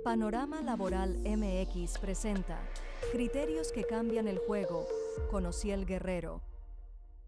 Panorama Laboral MX presenta Criterios que cambian el juego, con Ociel Guerrero.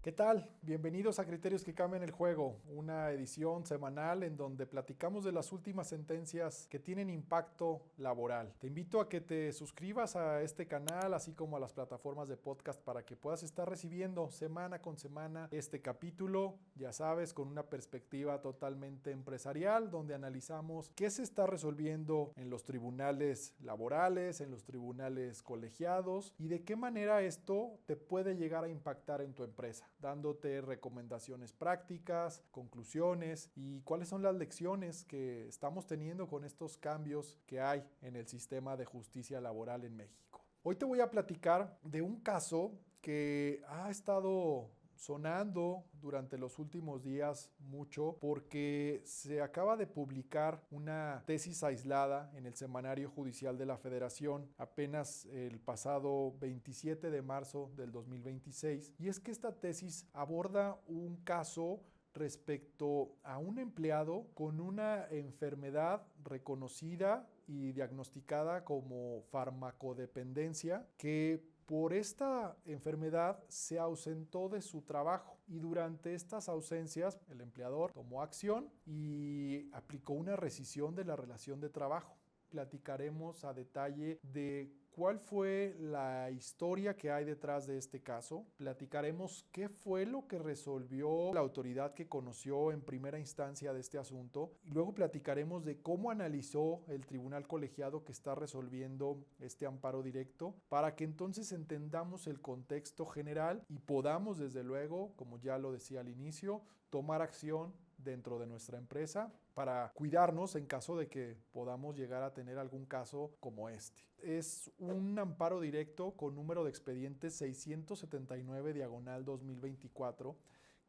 ¿Qué tal? Bienvenidos a Criterios que cambian el juego, una edición semanal en donde platicamos de las últimas sentencias que tienen impacto laboral. Te invito a que te suscribas a este canal, así como a las plataformas de podcast para que puedas estar recibiendo semana con semana este capítulo, ya sabes, con una perspectiva totalmente empresarial, donde analizamos qué se está resolviendo en los tribunales laborales, en los tribunales colegiados y de qué manera esto te puede llegar a impactar en tu empresa, dándote recomendaciones prácticas, conclusiones y cuáles son las lecciones que estamos teniendo con estos cambios que hay en el sistema de justicia laboral en México. Hoy te voy a platicar de un caso que ha estado sonando durante los últimos días mucho porque se acaba de publicar una tesis aislada en el Semanario Judicial de la Federación apenas el pasado 27 de marzo del 2026, y es que esta tesis aborda un caso respecto a un empleado con una enfermedad reconocida y diagnosticada como farmacodependencia que por esta enfermedad se ausentó de su trabajo, y durante estas ausencias el empleador tomó acción y aplicó una rescisión de la relación de trabajo. Platicaremos a detalle de cuál fue la historia que hay detrás de este caso. Platicaremos qué fue lo que resolvió la autoridad que conoció en primera instancia de este asunto. Y luego platicaremos de cómo analizó el tribunal colegiado que está resolviendo este amparo directo, para que entonces entendamos el contexto general y podamos, desde luego, como ya lo decía al inicio, tomar acción dentro de nuestra empresa para cuidarnos en caso de que podamos llegar a tener algún caso como este. Es un amparo directo con número de expediente 679/2024,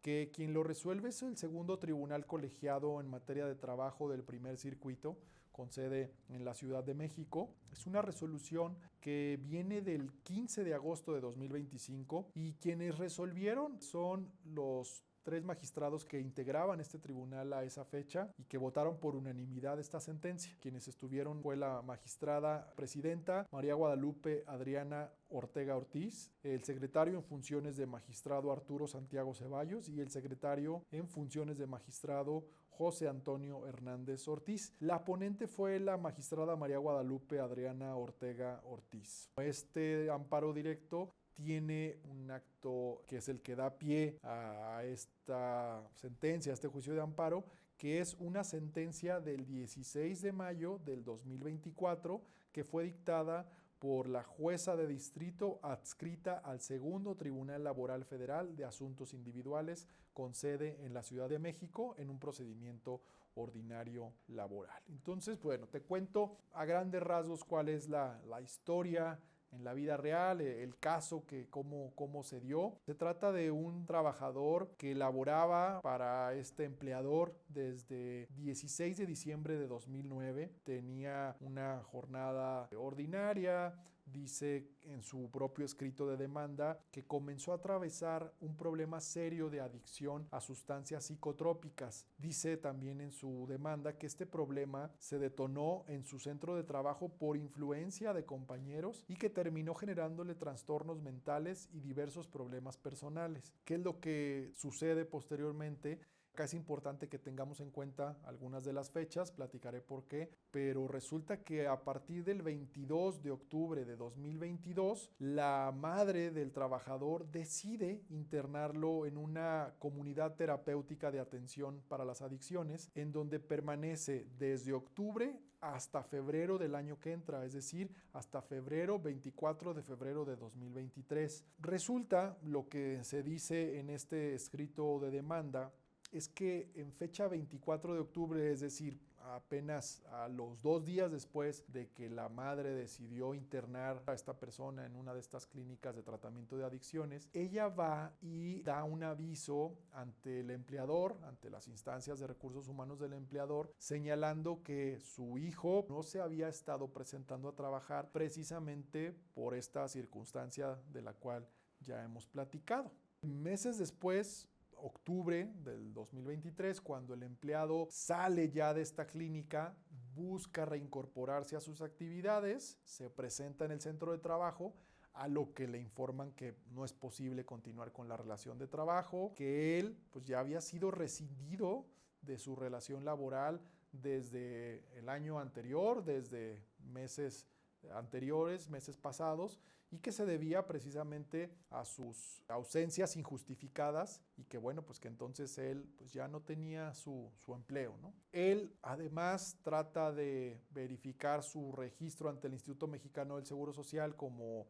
que quien lo resuelve es el segundo tribunal colegiado en materia de trabajo del primer circuito, con sede en la Ciudad de México. Es una resolución que viene del 15 de agosto de 2025 y quienes resolvieron son los 3 magistrados que integraban este tribunal a esa fecha y que votaron por unanimidad esta sentencia. Quienes estuvieron fue la magistrada presidenta María Guadalupe Adriana Ortega Ortiz, el secretario en funciones de magistrado Arturo Santiago Ceballos y el secretario en funciones de magistrado José Antonio Hernández Ortiz. La ponente fue la magistrada María Guadalupe Adriana Ortega Ortiz. Este amparo directo tiene un acto que es el que da pie a esta sentencia, a este juicio de amparo, que es una sentencia del 16 de mayo del 2024 que fue dictada por la jueza de distrito adscrita al segundo Tribunal Laboral Federal de Asuntos Individuales, con sede en la Ciudad de México, en un procedimiento ordinario laboral. Entonces, bueno, te cuento a grandes rasgos cuál es la historia en la vida real, el caso, que cómo se dio. Se trata de un trabajador que laboraba para este empleador desde 16 de diciembre de 2009. Tenía una jornada ordinaria. Dice en su propio escrito de demanda que comenzó a atravesar un problema serio de adicción a sustancias psicotrópicas. Dice también en su demanda que este problema se detonó en su centro de trabajo por influencia de compañeros y que terminó generándole trastornos mentales y diversos problemas personales. ¿Qué es lo que sucede posteriormente? Acá es importante que tengamos en cuenta algunas de las fechas, platicaré por qué, pero resulta que a partir del 22 de octubre de 2022, la madre del trabajador decide internarlo en una comunidad terapéutica de atención para las adicciones, en donde permanece desde octubre hasta febrero del año que entra, es decir, hasta 24 de febrero de 2023. Resulta, lo que se dice en este escrito de demanda, es que en fecha 24 de octubre, es decir, apenas a los 2 días después de que la madre decidió internar a esta persona en una de estas clínicas de tratamiento de adicciones, ella va y da un aviso ante el empleador, ante las instancias de recursos humanos del empleador, señalando que su hijo no se había estado presentando a trabajar precisamente por esta circunstancia de la cual ya hemos platicado. Meses después, octubre del 2023, cuando el empleado sale ya de esta clínica, busca reincorporarse a sus actividades, se presenta en el centro de trabajo, a lo que le informan que no es posible continuar con la relación de trabajo, que él pues ya había sido rescindido de su relación laboral desde el año anterior, desde meses anteriores, meses pasados, y que se debía precisamente a sus ausencias injustificadas y que bueno, pues que entonces él pues ya no tenía su empleo, ¿no? Él además trata de verificar su registro ante el Instituto Mexicano del Seguro Social como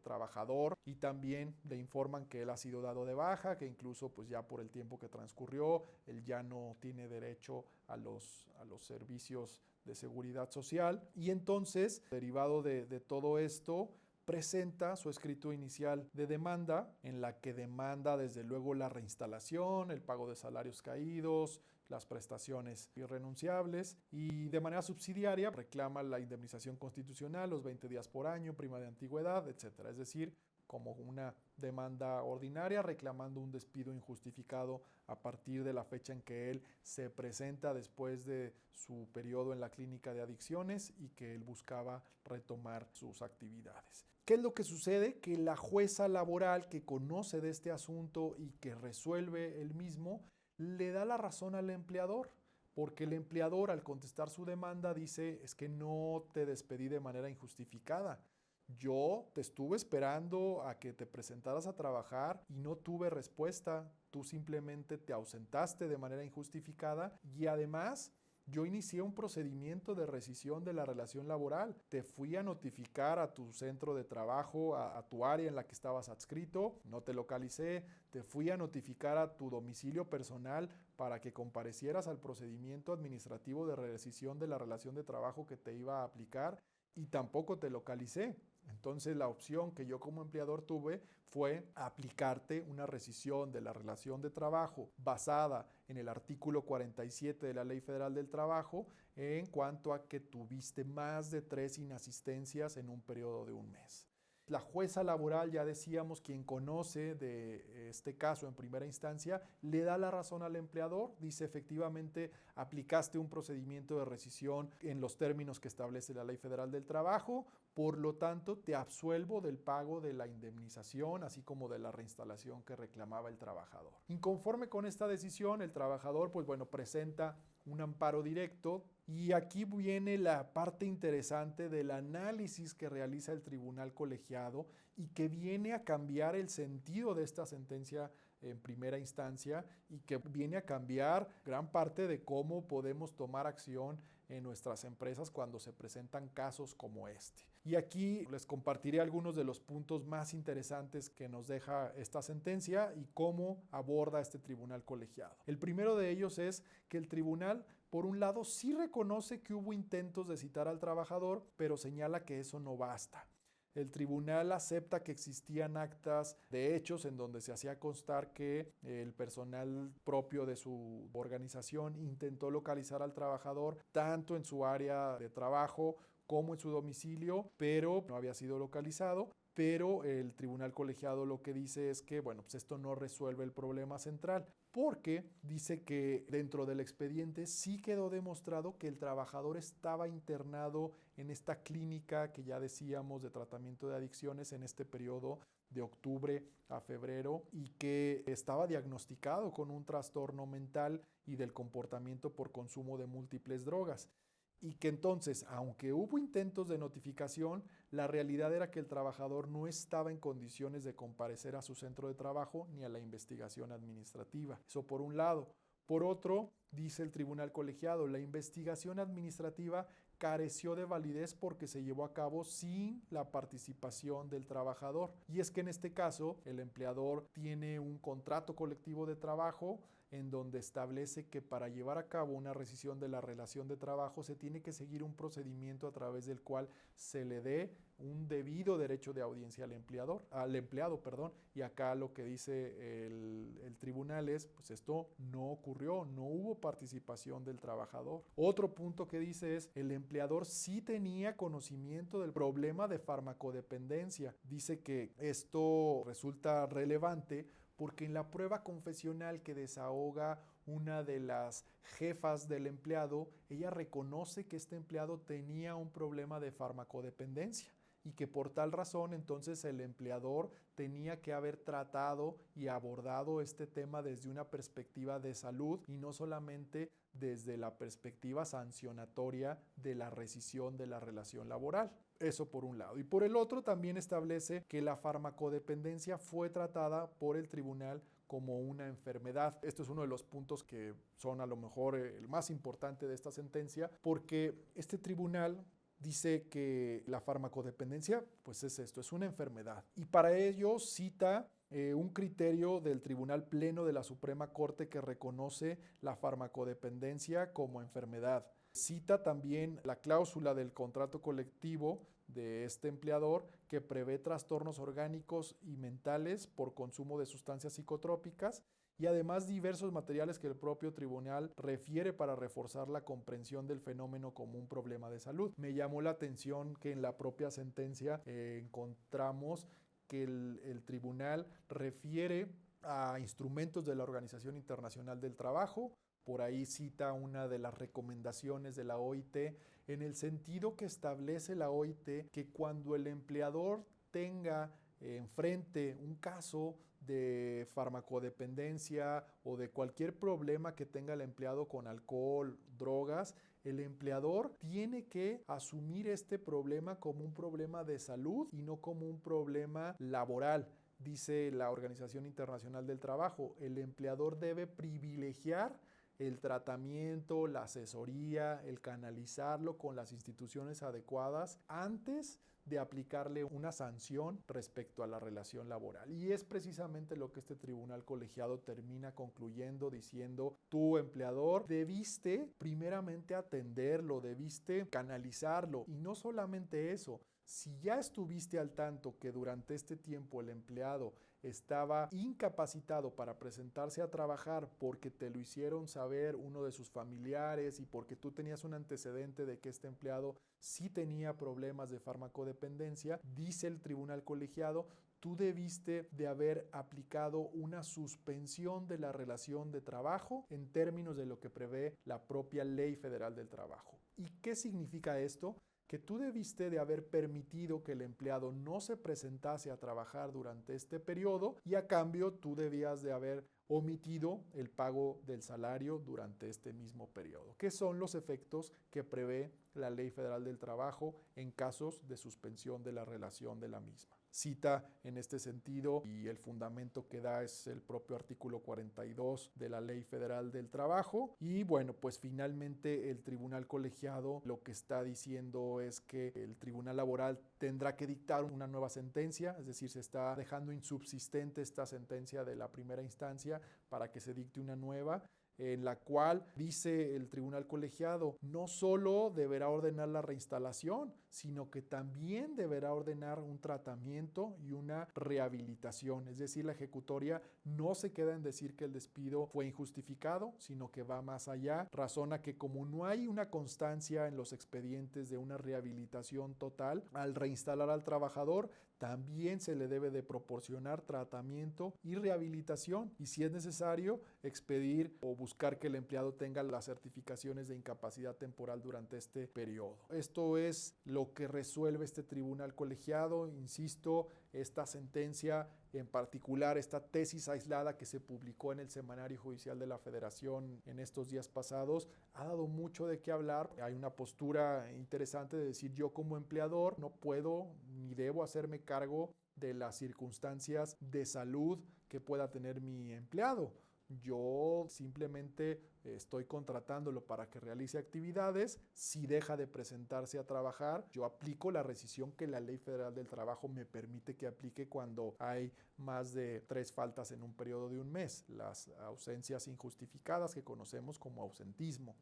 trabajador, y también le informan que él ha sido dado de baja, que incluso pues ya por el tiempo que transcurrió, él ya no tiene derecho a los servicios de seguridad social. Y entonces, derivado de todo esto, presenta su escrito inicial de demanda, en la que demanda desde luego la reinstalación, el pago de salarios caídos, las prestaciones irrenunciables, y de manera subsidiaria reclama la indemnización constitucional, los 20 días por año, prima de antigüedad, etc. Es decir, como una demanda ordinaria reclamando un despido injustificado a partir de la fecha en que él se presenta después de su periodo en la clínica de adicciones y que él buscaba retomar sus actividades. ¿Qué es lo que sucede? Que la jueza laboral, que conoce de este asunto y que resuelve el mismo, le da la razón al empleador, porque el empleador, al contestar su demanda, dice: es que no te despedí de manera injustificada. Yo te estuve esperando a que te presentaras a trabajar y no tuve respuesta. Tú simplemente te ausentaste de manera injustificada, y además yo inicié un procedimiento de rescisión de la relación laboral. Te fui a notificar a tu centro de trabajo, a tu área en la que estabas adscrito, no te localicé. Te fui a notificar a tu domicilio personal para que comparecieras al procedimiento administrativo de rescisión de la relación de trabajo que te iba a aplicar, y tampoco te localicé. Entonces la opción que yo como empleador tuve fue aplicarte una rescisión de la relación de trabajo basada en el artículo 47 de la Ley Federal del Trabajo, en cuanto a que tuviste más de 3 inasistencias en un periodo de un mes. La jueza laboral, ya decíamos, quien conoce de este caso en primera instancia, le da la razón al empleador. Dice: efectivamente, aplicaste un procedimiento de rescisión en los términos que establece la Ley Federal del Trabajo, por lo tanto, te absuelvo del pago de la indemnización, así como de la reinstalación que reclamaba el trabajador. Inconforme con esta decisión, el trabajador, pues bueno, presenta un amparo directo, y aquí viene la parte interesante del análisis que realiza el tribunal colegiado y que viene a cambiar el sentido de esta sentencia en primera instancia, y que viene a cambiar gran parte de cómo podemos tomar acción en nuestras empresas cuando se presentan casos como este. Y aquí les compartiré algunos de los puntos más interesantes que nos deja esta sentencia y cómo aborda este tribunal colegiado. El primero de ellos es que el tribunal, por un lado, sí reconoce que hubo intentos de citar al trabajador, pero señala que eso no basta. El tribunal acepta que existían actas de hechos en donde se hacía constar que el personal propio de su organización intentó localizar al trabajador tanto en su área de trabajo como en su domicilio, pero no había sido localizado. Pero el tribunal colegiado lo que dice es que, bueno, pues esto no resuelve el problema central, porque dice que dentro del expediente sí quedó demostrado que el trabajador estaba internado en esta clínica que ya decíamos de tratamiento de adicciones en este periodo de octubre a febrero, y que estaba diagnosticado con un trastorno mental y del comportamiento por consumo de múltiples drogas. Y que entonces, aunque hubo intentos de notificación, la realidad era que el trabajador no estaba en condiciones de comparecer a su centro de trabajo ni a la investigación administrativa. Eso por un lado. Por otro, dice el tribunal colegiado, la investigación administrativa careció de validez porque se llevó a cabo sin la participación del trabajador. Y es que en este caso, el empleador tiene un contrato colectivo de trabajo en donde establece que para llevar a cabo una rescisión de la relación de trabajo se tiene que seguir un procedimiento a través del cual se le dé un debido derecho de audiencia al empleado, y acá lo que dice el tribunal es: pues esto no ocurrió, no hubo participación del trabajador. Otro punto que dice es: el empleador sí tenía conocimiento del problema de farmacodependencia. Dice que esto resulta relevante porque en la prueba confesional que desahoga una de las jefas del empleado, ella reconoce que este empleado tenía un problema de farmacodependencia y que por tal razón entonces el empleador tenía que haber tratado y abordado este tema desde una perspectiva de salud y no solamente desde la perspectiva sancionatoria de la rescisión de la relación laboral. Eso por un lado. Y por el otro también establece que la farmacodependencia fue tratada por el tribunal como una enfermedad. Esto es uno de los puntos que son a lo mejor el más importante de esta sentencia, porque este tribunal dice que la farmacodependencia, pues es esto, es una enfermedad. Y para ello cita un criterio del Tribunal Pleno de la Suprema Corte que reconoce la farmacodependencia como enfermedad. Cita también la cláusula del contrato colectivo de este empleador que prevé trastornos orgánicos y mentales por consumo de sustancias psicotrópicas y además diversos materiales que el propio tribunal refiere para reforzar la comprensión del fenómeno como un problema de salud. Me llamó la atención que en la propia sentencia encontramos que el tribunal refiere a instrumentos de la Organización Internacional del Trabajo. Por ahí cita una de las recomendaciones de la OIT en el sentido que establece la OIT que cuando el empleador tenga enfrente un caso de farmacodependencia o de cualquier problema que tenga el empleado con alcohol, drogas, el empleador tiene que asumir este problema como un problema de salud y no como un problema laboral. Dice la Organización Internacional del Trabajo, el empleador debe privilegiar el tratamiento, la asesoría, el canalizarlo con las instituciones adecuadas antes de aplicarle una sanción respecto a la relación laboral. Y es precisamente lo que este tribunal colegiado termina concluyendo diciendo, tu empleador debiste primeramente atenderlo, debiste canalizarlo y no solamente eso, si ya estuviste al tanto que durante este tiempo el empleado estaba incapacitado para presentarse a trabajar porque te lo hicieron saber uno de sus familiares y porque tú tenías un antecedente de que este empleado sí tenía problemas de farmacodependencia, dice el tribunal colegiado, tú debiste de haber aplicado una suspensión de la relación de trabajo en términos de lo que prevé la propia Ley Federal del Trabajo. ¿Y qué significa esto? Que tú debiste de haber permitido que el empleado no se presentase a trabajar durante este periodo y a cambio tú debías de haber omitido el pago del salario durante este mismo periodo. ¿Qué son los efectos que prevé la Ley Federal del Trabajo en casos de suspensión de la relación de la misma? Cita en este sentido y el fundamento que da es el propio artículo 42 de la Ley Federal del Trabajo y bueno, pues finalmente el tribunal colegiado lo que está diciendo es que el tribunal laboral tendrá que dictar una nueva sentencia, es decir, se está dejando insubsistente esta sentencia de la primera instancia para que se dicte una nueva, en la cual dice el tribunal colegiado no solo deberá ordenar la reinstalación, sino que también deberá ordenar un tratamiento y una rehabilitación. Es decir, la ejecutoria no se queda en decir que el despido fue injustificado, sino que va más allá. Razona que como no hay una constancia en los expedientes de una rehabilitación total, al reinstalar al trabajador, también se le debe de proporcionar tratamiento y rehabilitación y si es necesario expedir o buscar que el empleado tenga las certificaciones de incapacidad temporal durante este periodo. Esto es lo que resuelve este tribunal colegiado, insisto, esta sentencia en particular, esta tesis aislada que se publicó en el Semanario Judicial de la Federación en estos días pasados, ha dado mucho de qué hablar. Hay una postura interesante de decir yo como empleador no puedo ni debo hacerme cargo de las circunstancias de salud que pueda tener mi empleado. Yo simplemente estoy contratándolo para que realice actividades. Si deja de presentarse a trabajar, yo aplico la rescisión que la Ley Federal del Trabajo me permite que aplique cuando hay más de 3 faltas en un periodo de un mes, las ausencias injustificadas que conocemos como ausentismo.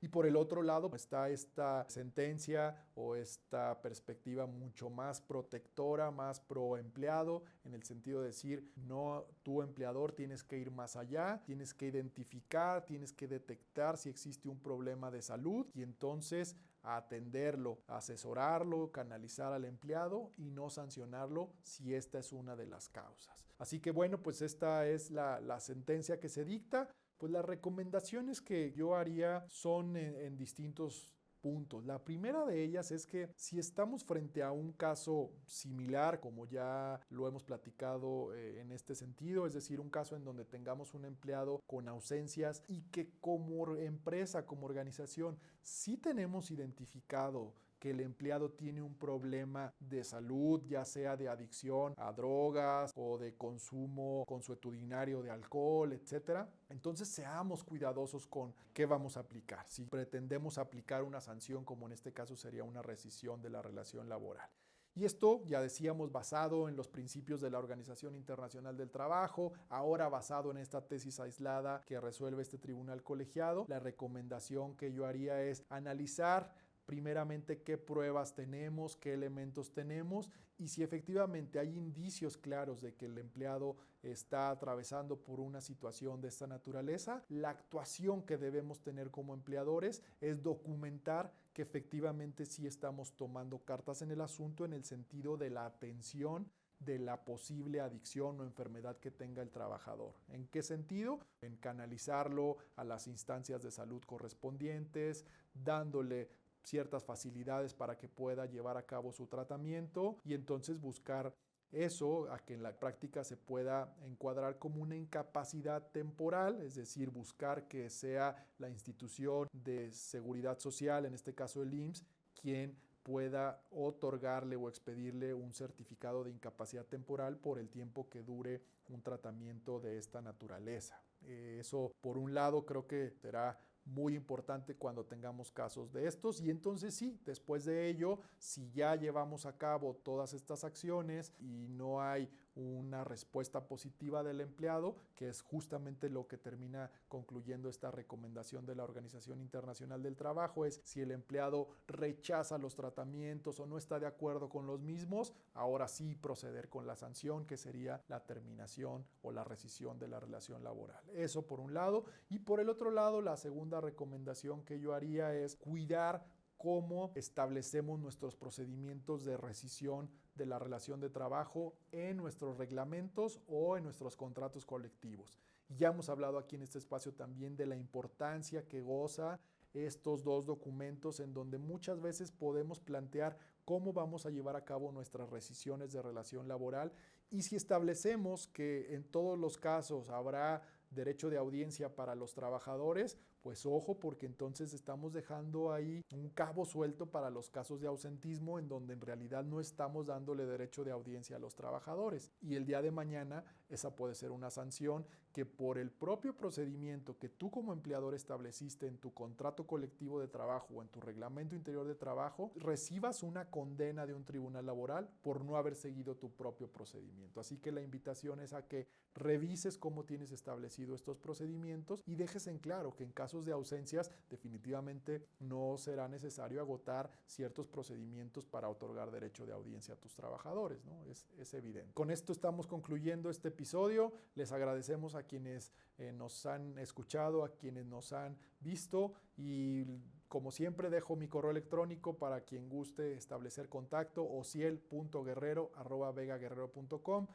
Y por el otro lado está esta sentencia o esta perspectiva mucho más protectora, más pro empleado, en el sentido de decir, no, tu empleador tienes que ir más allá, tienes que identificar, tienes que detectar si existe un problema de salud y entonces atenderlo, asesorarlo, canalizar al empleado y no sancionarlo si esta es una de las causas. Así que bueno, pues esta es la sentencia que se dicta. Pues las recomendaciones que yo haría son en distintos puntos. La primera de ellas es que si estamos frente a un caso similar, como ya lo hemos platicado en este sentido, es decir, un caso en donde tengamos un empleado con ausencias y que como empresa, como organización, sí tenemos identificado que el empleado tiene un problema de salud, ya sea de adicción a drogas o de consumo consuetudinario de alcohol, etcétera. Entonces seamos cuidadosos con qué vamos a aplicar. Si pretendemos aplicar una sanción, como en este caso sería una rescisión de la relación laboral. Y esto, ya decíamos, basado en los principios de la Organización Internacional del Trabajo, ahora basado en esta tesis aislada que resuelve este tribunal colegiado, la recomendación que yo haría es analizar primeramente qué pruebas tenemos, qué elementos tenemos y si efectivamente hay indicios claros de que el empleado está atravesando por una situación de esta naturaleza, la actuación que debemos tener como empleadores es documentar que efectivamente sí estamos tomando cartas en el asunto en el sentido de la atención de la posible adicción o enfermedad que tenga el trabajador. ¿En qué sentido? En canalizarlo a las instancias de salud correspondientes, dándole ciertas facilidades para que pueda llevar a cabo su tratamiento y entonces buscar eso a que en la práctica se pueda encuadrar como una incapacidad temporal, es decir, buscar que sea la institución de seguridad social, en este caso el IMSS, quien pueda otorgarle o expedirle un certificado de incapacidad temporal por el tiempo que dure un tratamiento de esta naturaleza. Eso, por un lado, creo que será muy importante cuando tengamos casos de estos y entonces sí, después de ello, si ya llevamos a cabo todas estas acciones y no hay una respuesta positiva del empleado, que es justamente lo que termina concluyendo esta recomendación de la Organización Internacional del Trabajo, es si el empleado rechaza los tratamientos o no está de acuerdo con los mismos, ahora sí proceder con la sanción, que sería la terminación o la rescisión de la relación laboral. Eso por un lado. Y por el otro lado, la segunda recomendación que yo haría es cuidar cómo establecemos nuestros procedimientos de rescisión de la relación de trabajo en nuestros reglamentos o en nuestros contratos colectivos. Ya hemos hablado aquí en este espacio también de la importancia que goza estos dos documentos en donde muchas veces podemos plantear cómo vamos a llevar a cabo nuestras rescisiones de relación laboral y si establecemos que en todos los casos habrá derecho de audiencia para los trabajadores, pues ojo, porque entonces estamos dejando ahí un cabo suelto para los casos de ausentismo en donde en realidad no estamos dándole derecho de audiencia a los trabajadores. Y el día de mañana esa puede ser una sanción que por el propio procedimiento que tú como empleador estableciste en tu contrato colectivo de trabajo o en tu reglamento interior de trabajo, recibas una condena de un tribunal laboral por no haber seguido tu propio procedimiento. Así que la invitación es a que revises cómo tienes establecido estos procedimientos y dejes en claro que en casos de ausencias definitivamente no será necesario agotar ciertos procedimientos para otorgar derecho de audiencia a tus trabajadores, ¿no? Es evidente. Con esto estamos concluyendo este episodio. Les agradecemos a quienes nos han escuchado, a quienes nos han visto y como siempre dejo mi correo electrónico para quien guste establecer contacto, ociel.guerrero@vegaguerrero.com.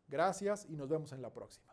Gracias y nos vemos en la próxima.